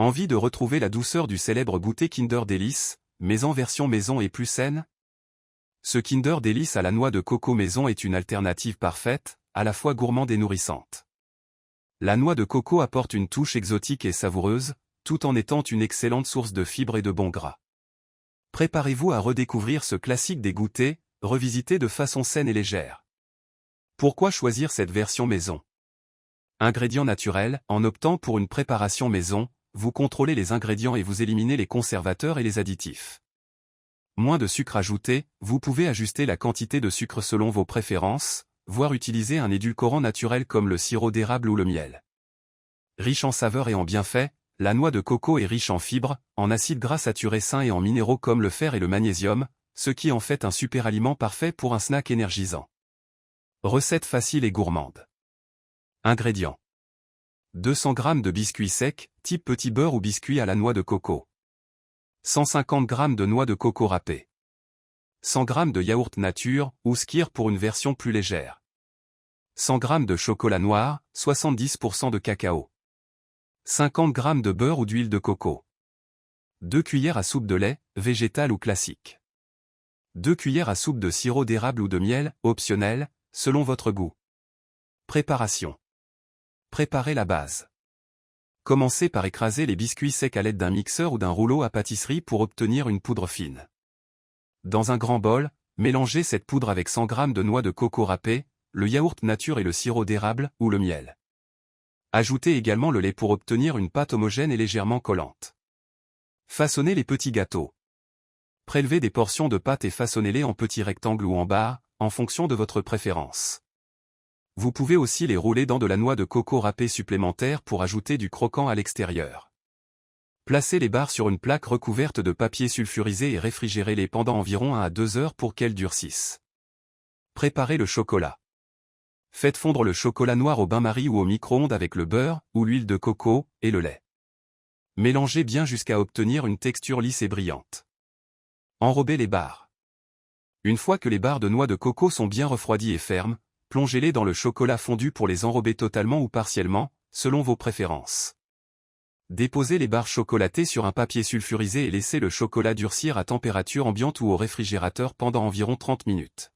Envie de retrouver la douceur du célèbre goûter Kinder Delice, mais en version maison et plus saine? Ce Kinder Delice à la noix de coco maison est une alternative parfaite, à la fois gourmande et nourrissante. La noix de coco apporte une touche exotique et savoureuse, tout en étant une excellente source de fibres et de bons gras. Préparez-vous à redécouvrir ce classique des goûters, revisité de façon saine et légère. Pourquoi choisir cette version maison? Ingrédients naturels. En optant pour une préparation maison, vous contrôlez les ingrédients et vous éliminez les conservateurs et les additifs. Moins de sucre ajouté, vous pouvez ajuster la quantité de sucre selon vos préférences, voire utiliser un édulcorant naturel comme le sirop d'érable ou le miel. Riche en saveurs et en bienfaits, la noix de coco est riche en fibres, en acides gras saturés sains et en minéraux comme le fer et le magnésium, ce qui en fait un super aliment parfait pour un snack énergisant. Recette facile et gourmande. Ingrédients. 200 g de biscuits secs, type petit beurre ou biscuit à la noix de coco. 150 g de noix de coco râpées. 100 g de yaourt nature, ou skyr pour une version plus légère. 100 g de chocolat noir, 70% de cacao. 50 g de beurre ou d'huile de coco. 2 cuillères à soupe de lait, végétal ou classique. 2 cuillères à soupe de sirop d'érable ou de miel, optionnel, selon votre goût. Préparation. Préparez la base. Commencez par écraser les biscuits secs à l'aide d'un mixeur ou d'un rouleau à pâtisserie pour obtenir une poudre fine. Dans un grand bol, mélangez cette poudre avec 100 g de noix de coco râpées, le yaourt nature et le sirop d'érable ou le miel. Ajoutez également le lait pour obtenir une pâte homogène et légèrement collante. Façonnez les petits gâteaux. Prélevez des portions de pâte et façonnez-les en petits rectangles ou en barres, en fonction de votre préférence. Vous pouvez aussi les rouler dans de la noix de coco râpée supplémentaire pour ajouter du croquant à l'extérieur. Placez les barres sur une plaque recouverte de papier sulfurisé et réfrigérez-les pendant environ 1 à 2 heures pour qu'elles durcissent. Préparez le chocolat. Faites fondre le chocolat noir au bain-marie ou au micro-ondes avec le beurre, ou l'huile de coco, et le lait. Mélangez bien jusqu'à obtenir une texture lisse et brillante. Enrobez les barres. Une fois que les barres de noix de coco sont bien refroidies et fermes, plongez-les dans le chocolat fondu pour les enrober totalement ou partiellement, selon vos préférences. Déposez les barres chocolatées sur un papier sulfurisé et laissez le chocolat durcir à température ambiante ou au réfrigérateur pendant environ 30 minutes.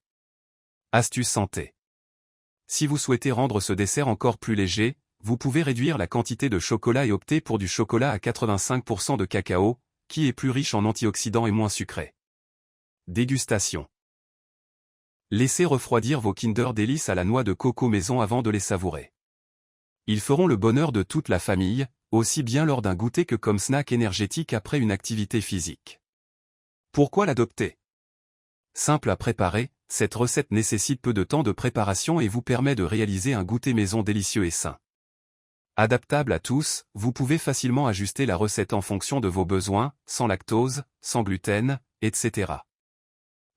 Astuce santé. Si vous souhaitez rendre ce dessert encore plus léger, vous pouvez réduire la quantité de chocolat et opter pour du chocolat à 85% de cacao, qui est plus riche en antioxydants et moins sucré. Dégustation. Laissez refroidir vos Kinder Delice à la noix de coco maison avant de les savourer. Ils feront le bonheur de toute la famille, aussi bien lors d'un goûter que comme snack énergétique après une activité physique. Pourquoi l'adopter? Simple à préparer, cette recette nécessite peu de temps de préparation et vous permet de réaliser un goûter maison délicieux et sain. Adaptable à tous, vous pouvez facilement ajuster la recette en fonction de vos besoins, sans lactose, sans gluten, etc.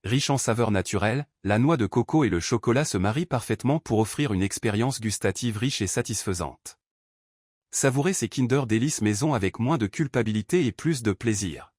Riche en saveurs naturelles, la noix de coco et le chocolat se marient parfaitement pour offrir une expérience gustative riche et satisfaisante. Savourez ces Kinder Delice maison avec moins de culpabilité et plus de plaisir.